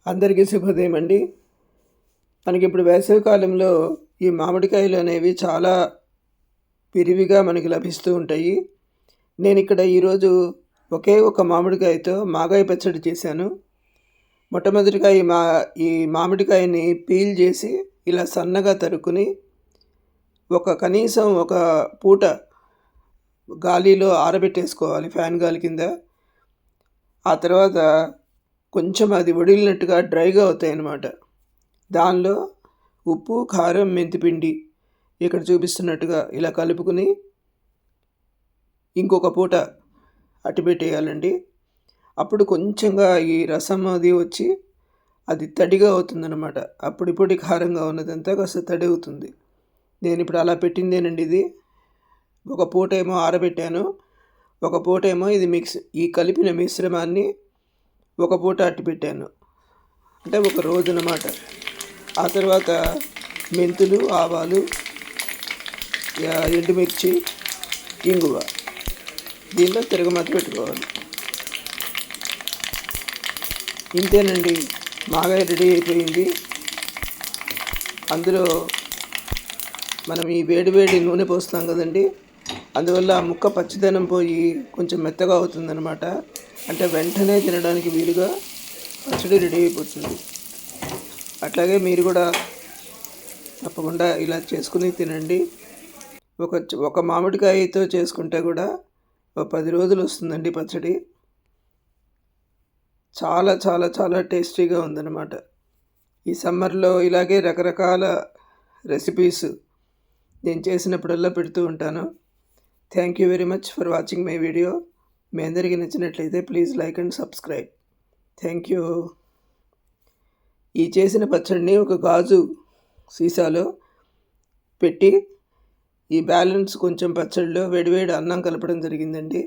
అందరికీ శుభోదయం అండి. మనకి ఇప్పుడు వేసవికాలంలో ఈ మామిడికాయలు అనేవి చాలా విరివిగా మనకి లభిస్తూ ఉంటాయి. నేను ఇక్కడ ఈరోజు ఒకే ఒక మామిడికాయతో మాగాయ పచ్చడి చేశాను. మొట్టమొదటిగా ఈ మామిడికాయని పీల్ చేసి ఇలా సన్నగా తరుక్కుని కనీసం ఒక పూట గాలిలో ఆరబెట్టేసుకోవాలి, ఫ్యాన్ గాలి కింద. ఆ తర్వాత కొంచెం అది వడిలినట్టుగా డ్రైగా అవుతాయి అన్నమాట. దానిలో ఉప్పు, కారం, మెంతిపిండి ఇక్కడ చూపిస్తున్నట్టుగా ఇలా కలుపుకుని ఇంకొక పూట అట్టిపెట్టేయాలండి. అప్పుడు కొంచెంగా ఈ రసం అది వచ్చి అది తడిగా అవుతుందన్నమాట. అప్పుడిప్పుడు కారంగా ఉన్నదంతా కాస్త తడి అవుతుంది. నేను ఇప్పుడు అలా పెట్టిందేనండి ఇది. ఒక పూట ఏమో ఆరబెట్టాను, ఒక పూట ఏమో ఈ కలిపిన మిశ్రమాన్ని ఒక పూట అట్టిపెట్టాను, అంటే ఒక రోజు అన్నమాట. ఆ తర్వాత మెంతులు, ఆవాలు, ఎండుమిర్చి, ఇంగువ దీనిలో తిరగమత పెట్టుకోవాలి. ఇంతేనండి, మాగాయ రెడీ అయిపోయింది. అందులో మనం ఈ వేడి నూనె పోస్తాం కదండి, అందువల్ల ఆ ముక్క పచ్చిదనం పోయి కొంచెం మెత్తగా అవుతుందన్నమాట. అంటే వెంటనే తినడానికి వీలుగా పచ్చడి రెడీ అయిపోతుంది. అట్లాగే మీరు కూడా తప్పకుండా ఇలా చేసుకుని తినండి. ఒక మామిడికాయతో చేసుకుంటే కూడా 10 రోజులు వస్తుందండి పచ్చడి. చాలా చాలా చాలా టేస్టీగా ఉందన్నమాట. ఈ సమ్మర్లో ఇలాగే రకరకాల రెసిపీస్ నేను చేసినప్పుడల్లా పెడుతూ ఉంటాను. Thank you very much for watching my video. మీ అందరికీ నచ్చినట్లయితే please like and subscribe. Thank you. ఈ చేసిన పచ్చడిని ఒక గాజు సీసాలో పెట్టి ఈ బ్యాలెన్స్ కొంచెం పచ్చడిలో వేడివేడి అన్నం కలపడం జరిగిందండి.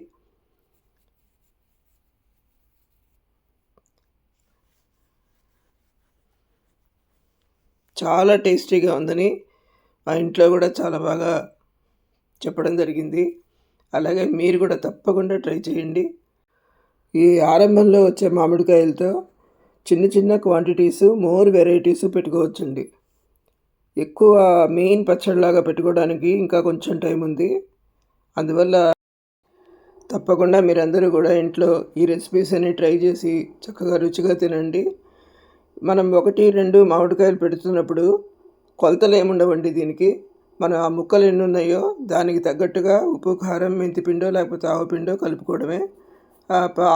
చాలా టేస్టీగా ఉందని మా ఇంట్లో కూడా చాలా బాగా చెప్పడం జరిగింది. అలాగే మీరు కూడా తప్పకుండా ట్రై చేయండి. ఈ ఆరంభంలో వచ్చే మామిడికాయలతో చిన్న చిన్న క్వాంటిటీసు, మోర్ వెరైటీసు పెట్టుకోవచ్చండి. ఎక్కువ మెయిన్ పచ్చడిలాగా పెట్టుకోవడానికి ఇంకా కొంచెం టైం ఉంది. అందువల్ల తప్పకుండా మీరందరూ కూడా ఇంట్లో ఈ రెసిపీస్ అన్ని ట్రై చేసి చక్కగా రుచిగా తినండి. మనం 1-2 మామిడికాయలు పెడుతున్నప్పుడు కొలతలు ఏముండవండి దీనికి. మనం ఆ ముక్కలు ఎన్ని ఉన్నాయో దానికి తగ్గట్టుగా ఉప్పు, కారం, మెంతిపిండో లేకపోతే ఆవుపిండో కలుపుకోవడమే.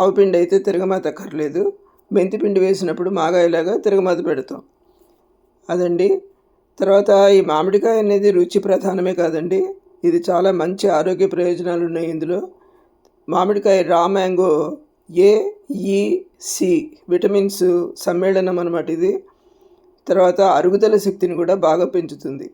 ఆవుపిండి అయితే తిరగమాత అక్కర్లేదు. మెంతిపిండి వేసినప్పుడు మాగాయలాగా తిరగమాత పెడతాం, అదండి. తర్వాత ఈ మామిడికాయ అనేది రుచి ప్రధానమే కాదండి, ఇది చాలా మంచి ఆరోగ్య ప్రయోజనాలు ఉన్నాయి ఇందులో. మామిడికాయ రా మ్యాంగో AEC విటమిన్స్ సమ్మేళనం అన్నమాట ఇది. తర్వాత అరుగుదల శక్తిని కూడా బాగా పెంచుతుంది.